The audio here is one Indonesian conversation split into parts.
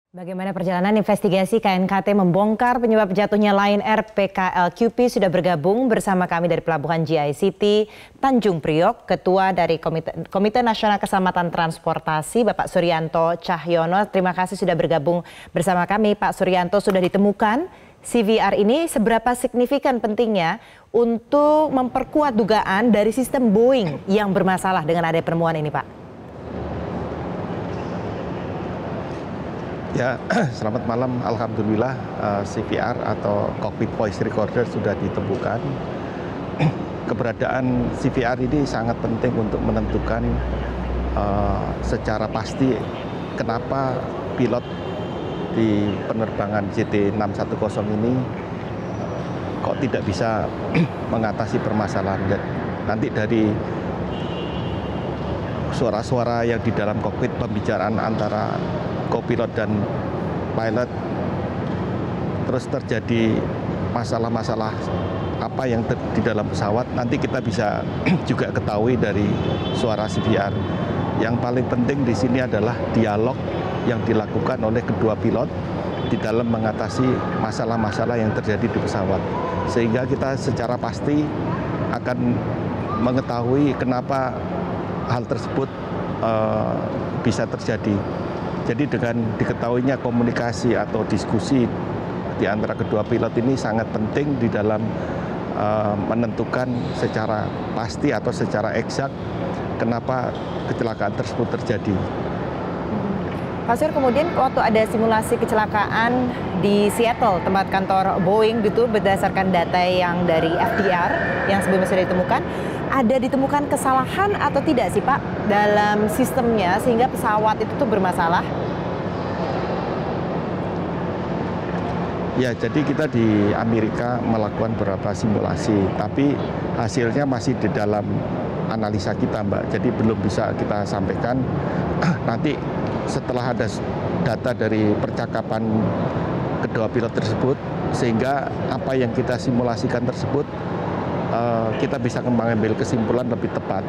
Bagaimana perjalanan investigasi KNKT membongkar penyebab jatuhnya Lion Air PKLQP sudah bergabung bersama kami dari Pelabuhan GICT Tanjung Priok, Ketua dari Komite Nasional Keselamatan Transportasi Bapak Suryanto Cahyono. Terima kasih sudah bergabung bersama kami. Pak Suryanto, sudah ditemukan CVR ini seberapa signifikan pentingnya untuk memperkuat dugaan dari sistem Boeing yang bermasalah dengan adanya penemuan ini, Pak? Ya, selamat malam. Alhamdulillah CVR atau Cockpit Voice Recorder sudah ditemukan. Keberadaan CVR ini sangat penting untuk menentukan secara pasti kenapa pilot di penerbangan JT610 ini kok tidak bisa mengatasi permasalahan. Nanti dari suara-suara yang di dalam kokpit, pembicaraan antara co-pilot dan pilot, terus terjadi masalah-masalah apa yang di dalam pesawat, nanti kita bisa juga ketahui dari suara CVR. Yang paling penting di sini adalah dialog yang dilakukan oleh kedua pilot di dalam mengatasi masalah-masalah yang terjadi di pesawat. Sehingga kita secara pasti akan mengetahui kenapa hal tersebut bisa terjadi. Jadi dengan diketahuinya komunikasi atau diskusi di antara kedua pilot ini sangat penting di dalam menentukan secara pasti atau secara eksak kenapa kecelakaan tersebut terjadi. Pak Sur, kemudian waktu ada simulasi kecelakaan di Seattle, tempat kantor Boeing gitu, berdasarkan data yang dari FDR yang sebelumnya sudah ditemukan, ada ditemukan kesalahan atau tidak sih Pak dalam sistemnya sehingga pesawat itu tuh bermasalah? Ya, jadi kita di Amerika melakukan beberapa simulasi, tapi hasilnya masih di dalam analisa kita, Mbak. Jadi belum bisa kita sampaikan. Nanti setelah ada data dari percakapan kedua pilot tersebut, sehingga apa yang kita simulasikan tersebut kita bisa mengambil kesimpulan lebih tepat.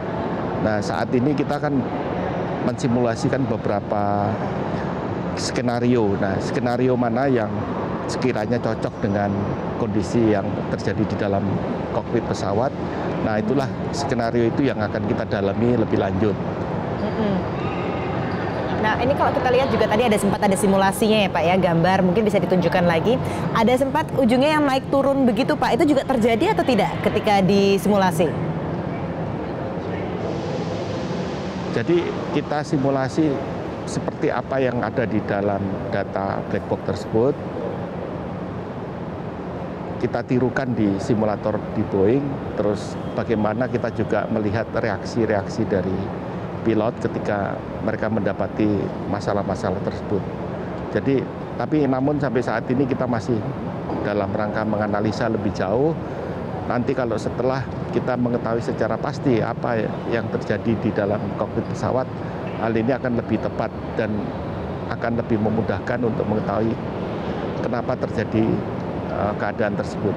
Nah, saat ini kita akan mensimulasikan beberapa skenario. Nah, skenario mana yang sekiranya cocok dengan kondisi yang terjadi di dalam kokpit pesawat. Nah, itulah skenario itu yang akan kita dalami lebih lanjut. Nah, ini kalau kita lihat juga tadi sempat ada simulasinya ya Pak ya, gambar mungkin bisa ditunjukkan lagi. Ada sempat ujungnya yang naik turun begitu Pak, itu juga terjadi atau tidak ketika disimulasi? Jadi kita simulasi seperti apa yang ada di dalam data black box tersebut. Kita tirukan di simulator di Boeing, terus bagaimana kita juga melihat reaksi-reaksi dari pilot ketika mereka mendapati masalah-masalah tersebut. Jadi, tapi namun sampai saat ini kita masih dalam rangka menganalisa lebih jauh. Nanti kalau setelah kita mengetahui secara pasti apa yang terjadi di dalam kokpit pesawat, hal ini akan lebih tepat dan akan lebih memudahkan untuk mengetahui kenapa terjadi keadaan tersebut.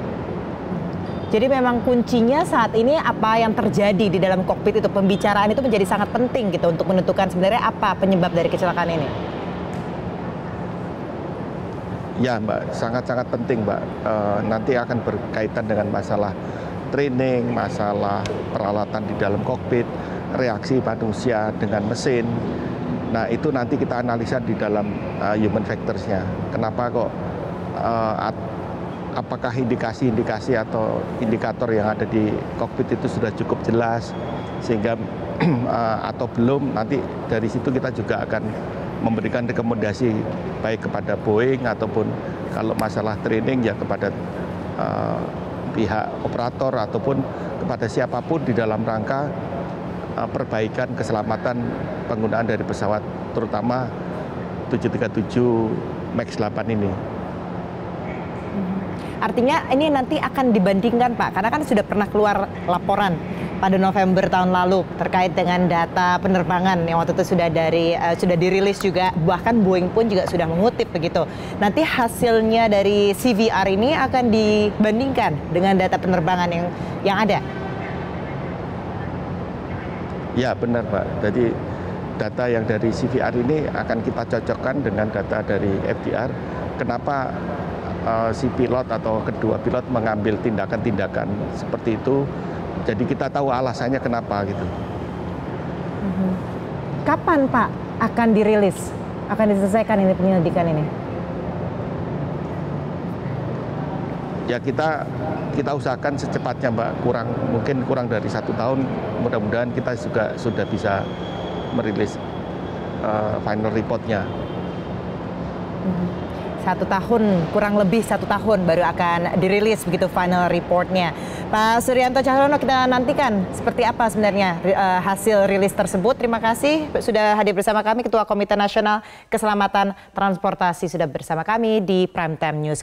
Jadi memang kuncinya saat ini apa yang terjadi di dalam kokpit itu, pembicaraan itu menjadi sangat penting gitu untuk menentukan sebenarnya apa penyebab dari kecelakaan ini. Ya Mbak, sangat-sangat penting Mbak. Nanti akan berkaitan dengan masalah training, masalah peralatan di dalam kokpit, reaksi manusia dengan mesin. Nah, itu nanti kita analisa di dalam human factors-nya. Kenapa kok apakah indikasi-indikasi atau indikator yang ada di kokpit itu sudah cukup jelas sehingga atau belum, nanti dari situ kita juga akan memberikan rekomendasi baik kepada Boeing ataupun kalau masalah training ya kepada pihak operator ataupun kepada siapapun di dalam rangka perbaikan keselamatan penggunaan dari pesawat terutama 737 MAX 8 ini. Artinya ini nanti akan dibandingkan Pak, karena kan sudah pernah keluar laporan pada November tahun lalu terkait dengan data penerbangan yang waktu itu sudah dirilis juga, bahkan Boeing pun juga sudah mengutip begitu. Nanti hasilnya dari CVR ini akan dibandingkan dengan data penerbangan yang ada. Ya benar Pak, jadi data yang dari CVR ini akan kita cocokkan dengan data dari FDR. Kenapa si pilot atau kedua pilot mengambil tindakan-tindakan seperti itu? Jadi kita tahu alasannya kenapa gitu. Kapan Pak akan dirilis? Akan diselesaikan ini penyelidikan ini? Ya kita usahakan secepatnya Mbak, mungkin kurang dari 1 tahun, mudah-mudahan kita juga sudah bisa merilis final reportnya. 1 tahun, kurang lebih 1 tahun baru akan dirilis begitu final reportnya. Pak Suryanto Cahyono, kita nantikan seperti apa sebenarnya hasil rilis tersebut. Terima kasih sudah hadir bersama kami, Ketua Komite Nasional Keselamatan Transportasi sudah bersama kami di Prime Time News.